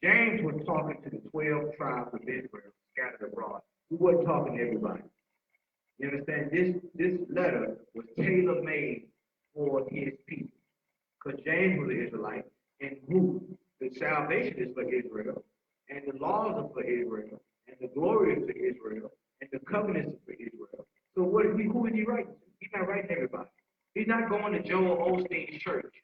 James was talking to the 12 tribes of Israel scattered abroad. He wasn't talking to everybody. You understand? This letter was tailor-made for his people. Because James was an Israelite, and who? The salvation is for Israel, and the laws are for Israel, and the glory is for Israel, and the covenants are for Israel. So who is he writing to? He's not writing to everybody. He's not going to Joel Osteen's church.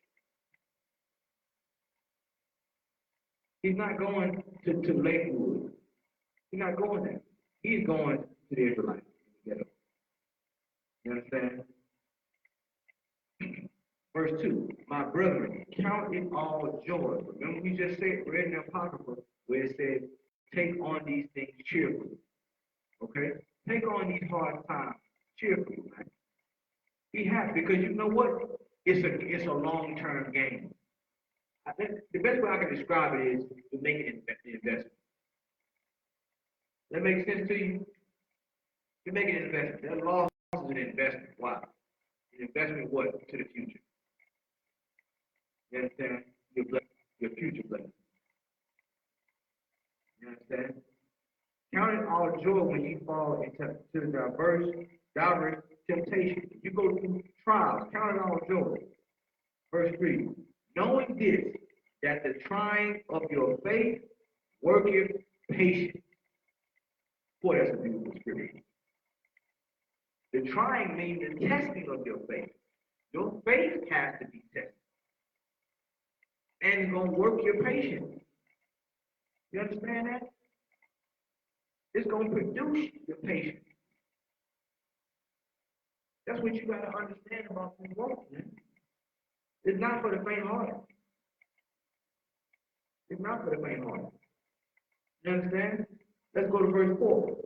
He's not going to Lakewood. He's not going there. He's going to the Israelites. You understand? Verse 2, my brethren, count it all joy. Remember we just read in the Apocrypha where it said, take on these things cheerfully. Okay? Take on these hard times cheerfully, man. Be happy, because you know what? It's a long-term game. The best way I can describe it is to make an investment. That makes sense to you? You make an investment. That loss is an investment. Why? An investment what? To the future. You understand? Your future blessing. You understand? Count it all joy when you fall into diverse temptations. You go through trials. Count it all joy. Verse 3. Knowing this, that the trying of your faith worketh patience. Boy, that's a beautiful scripture. The trying means the testing of your faith. Your faith has to be tested. And it's going to work your patience. You understand that? It's going to produce your patience. That's what you got to understand about this walk, man. It's not for the faint-hearted. It's not for the faint-hearted. You understand? Let's go to verse 4.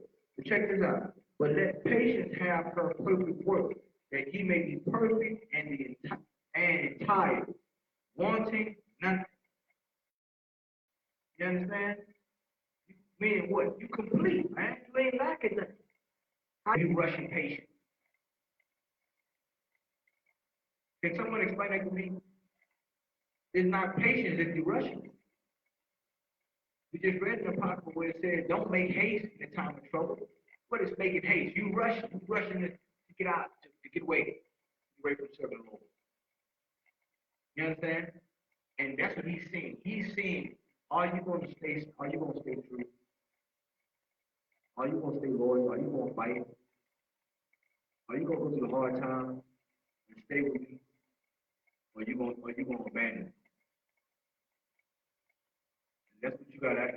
Check this out. But let patience have her perfect work, that ye may be perfect and entire, wanting nothing. You understand? Meaning what? You complete, man. You ain't lacking nothing. How you rushing patience? Can someone explain that to me? It's not patience if you're rushing. We just read in the Apocrypha where it said, don't make haste in the time of trouble. What is making haste? You rushing to get out, to get away from serving the Lord. You understand? And that's what he's seeing. He's seeing, are you going to stay true? Are you going to stay loyal? Are you going to fight? Are you going to go through the hard time and stay with me? Or are you going to abandon it? That's what you gotta,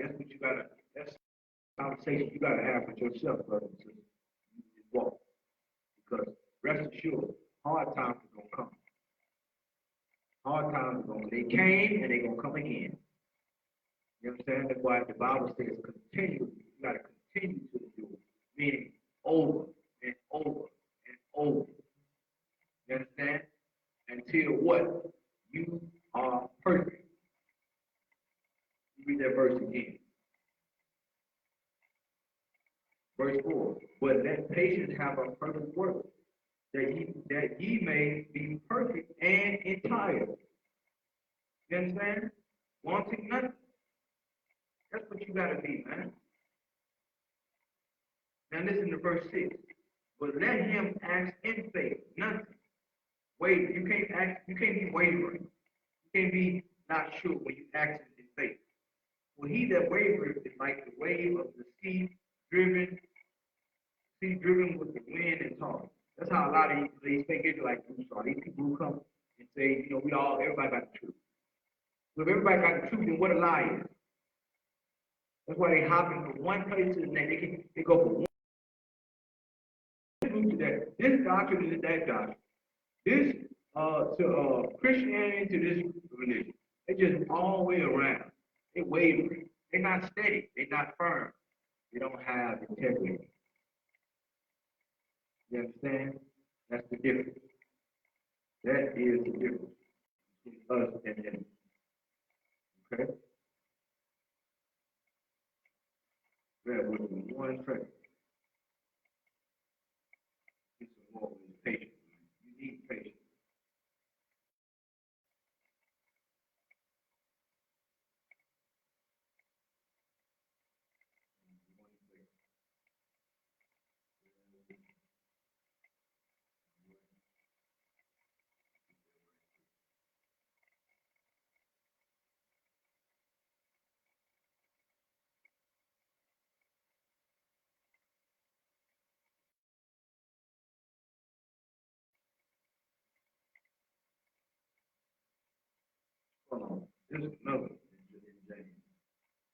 that's the conversation you gotta have with yourself, brothers and sisters. You just walk. Because rest assured, hard times are gonna come. Hard times are they came and they're gonna come again. You understand? That's why the Bible says continue. You gotta continue to do it. Meaning over and over and over. You understand? Until what? You are perfect. Read that verse again. Verse 4. But let patience have a perfect work, that ye may be perfect and entire. You understand? Wanting nothing. That's what you gotta be, man. Now listen to verse 6. But let him ask in faith, nothing. Wait, you can't be wavering. You can't be not sure when you ask in faith. For he that wavereth is like the wave of the sea driven with the wind and tossed. That's how a lot of these fake Israelite groups are. These people who come and say, everybody got the truth. So if everybody got the truth, then what a lie is. That's why they hopping from one place to the next. They go from one group to that. This doctrine to that doctrine. This to Christianity to this religion. They just all the way around. They wavering. They're not steady. They're not firm. They don't have integrity. You understand? That's the difference. That is the difference between us and them. Okay? Bear with me one second. Get some more with patience. You need patience. Hold on. There's another in James.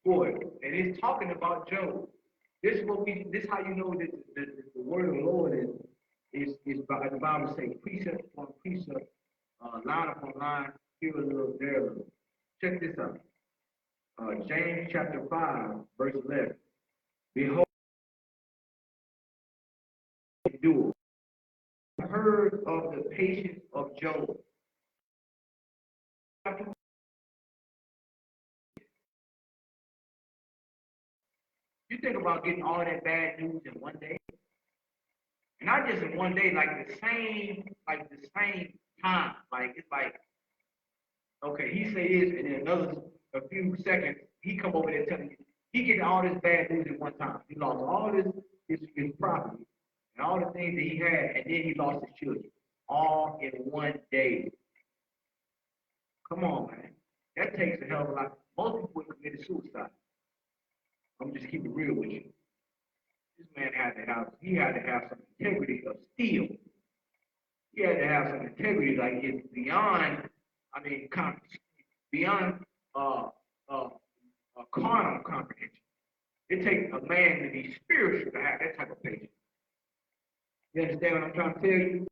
Boy, and it's talking about Job. This how you know that the word of the Lord is by the Bible say precept upon precept, line upon line, here a little, there a little. Check this out. James chapter 5, verse 11. Behold, endure. Heard of the patience of Job. You think about getting all that bad news in one day, and not just in one day, like the same time. Like it's like, okay, he say this, and then a few seconds, he come over there telling you he getting all this bad news at one time. He lost all his property and all the things that he had, and then he lost his children, all in one day. Come on, man, that takes a hell of a lot. Most people would commit suicide. I'm just keeping it real with you. This man he had to have some integrity of steel. He had to have some integrity, like it's beyond, I mean, beyond carnal comprehension. It takes a man to be spiritual to have that type of patience. You understand what I'm trying to tell you?